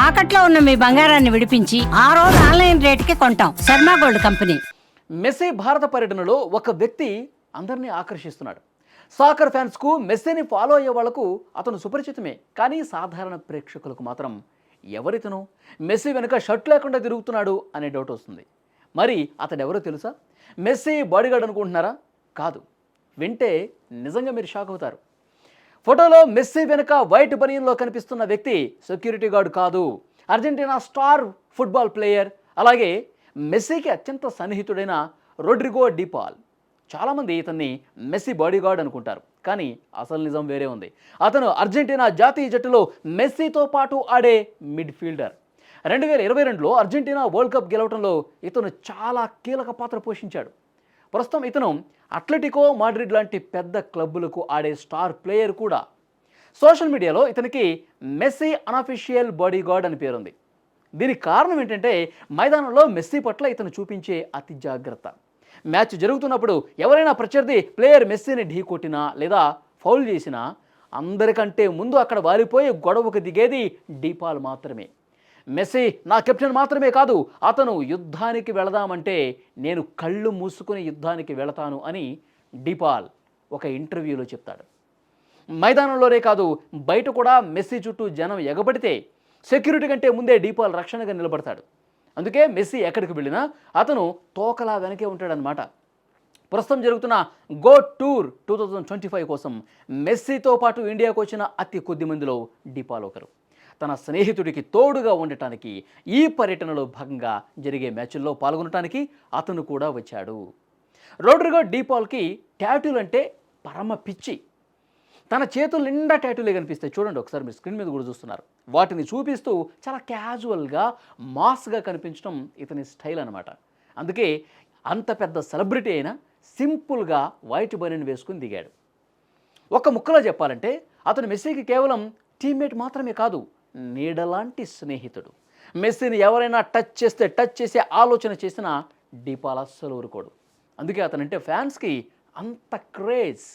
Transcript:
తాకట్లో ఉన్న మీ బంగారాన్ని విడిపించి ఆ రోజు ఆన్లైన్ రేటుకి కొంటాం. Sharma gold company. మెస్సీ భారత పర్యటనలో ఒక వ్యక్తి అందరినీ ఆకర్షిస్తున్నాడు. సాకర్ ఫ్యాన్స్కు మెస్సీని ఫాలో అయ్యే వాళ్లకు అతను సుపరిచితమే. కానీ సాధారణ ప్రేక్షకులకు మాత్రం ఎవరితను మెస్సీ వెనుక షర్ట్ లేకుండా తిరుగుతున్నాడు అనే డౌట్ వస్తుంది. మరి అతడెవరో తెలుసా? మెస్సీ బాడీగార్డ్ అనుకుంటున్నారా? కాదు. వింటే నిజంగా మీరు షాక్ అవుతారు. ఫోటోలో మెస్సీ వెనుక వైట్ బనియన్లో కనిపిస్తున్న వ్యక్తి సెక్యూరిటీ గార్డ్ కాదు. అర్జెంటీనా స్టార్ ఫుట్బాల్ ప్లేయర్, అలాగే మెస్సీకి అత్యంత సన్నిహితుడైన రోడ్రిగో డిపాల్. చాలామంది ఇతన్ని మెస్సీ బాడీగార్డ్ అనుకుంటారు, కానీ అసలు నిజం వేరే ఉంది. అతను అర్జెంటీనా జాతీయ జట్టులో మెస్సీతో పాటు ఆడే మిడ్ఫీల్డర్. 2022లో అర్జెంటీనా వరల్డ్ కప్ గెలవడంలో ఇతను చాలా కీలక పాత్ర పోషించాడు. ప్రస్తుతం ఇతను అథ్లెటికో మాడ్రిడ్ లాంటి పెద్ద క్లబ్బులకు ఆడే స్టార్ ప్లేయర్ కూడా. సోషల్ మీడియాలో ఇతనికి మెస్సీ అనఫిషియల్ బాడీగార్డ్ అని పేరుంది. దీనికి కారణం ఏంటంటే మైదానంలో మెస్సీ పట్ల ఇతను చూపించే అతి జాగ్రత్త. మ్యాచ్ జరుగుతున్నప్పుడు ఎవరైనా ప్రత్యర్థి ప్లేయర్ మెస్సీని ఢీ కొట్టినా లేదా ఫౌల్ చేసినా అందరికంటే ముందు అక్కడ వాలిపోయి గొడవకు దిగేది డిపాల్ మాత్రమే. మెస్సీ నా కెప్టెన్ మాత్రమే కాదు, అతను యుద్ధానికి వెళదామంటే నేను కళ్ళు మూసుకుని యుద్ధానికి వెళతాను అని డిపాల్ ఒక ఇంటర్వ్యూలో చెప్తాడు. మైదానంలోనే కాదు, బయట కూడా మెస్సీ చుట్టూ జనం ఎగబడితే సెక్యూరిటీ కంటే ముందే డిపాల్ రక్షణగా నిలబడతాడు. అందుకే మెస్సీ ఎక్కడికి వెళ్ళినా అతను తోకలా వెనకే ఉంటాడనమాట. ప్రస్తుతం జరుగుతున్న గో టూర్ 2025 కోసం మెస్సీతో పాటు ఇండియాకు వచ్చిన అతి కొద్ది మందిలో డిపాల్ ఒకరు. తన స్నేహితుడికి తోడుగా ఉండటానికి ఈ పర్యటనలో భాగంగా జరిగే మ్యాచ్ల్లో పాల్గొనడానికి అతను కూడా వచ్చాడు. రోడ్రిగో డిపాల్కి ట్యాటూలు అంటే పరమ పిచ్చి. తన చేతుల నిండా ట్యాటూలే కనిపిస్తాయి. చూడండి ఒకసారి, మీరు స్క్రీన్ మీద కూడా చూస్తున్నారు. వాటిని చూపిస్తూ చాలా క్యాజువల్గా మాస్గా కనిపించడం ఇతని స్టైల్ అనమాట. అందుకే అంత పెద్ద సెలబ్రిటీ అయినా సింపుల్గా వైట్ బనీన్ వేసుకుని దిగాడు. ఒక ముక్కలో చెప్పాలంటే అతను మెస్సీకి కేవలం టీమ్మేట్ మాత్రమే కాదు, నీడలాంటి స్నేహితుడు. మెస్సీని ఎవరైనా టచ్ చేసే ఆలోచన చేసినా డిపాల్ అస్సలు ఊరుకోడు. అందుకే అతనంటే ఫ్యాన్స్కి అంత క్రేజ్.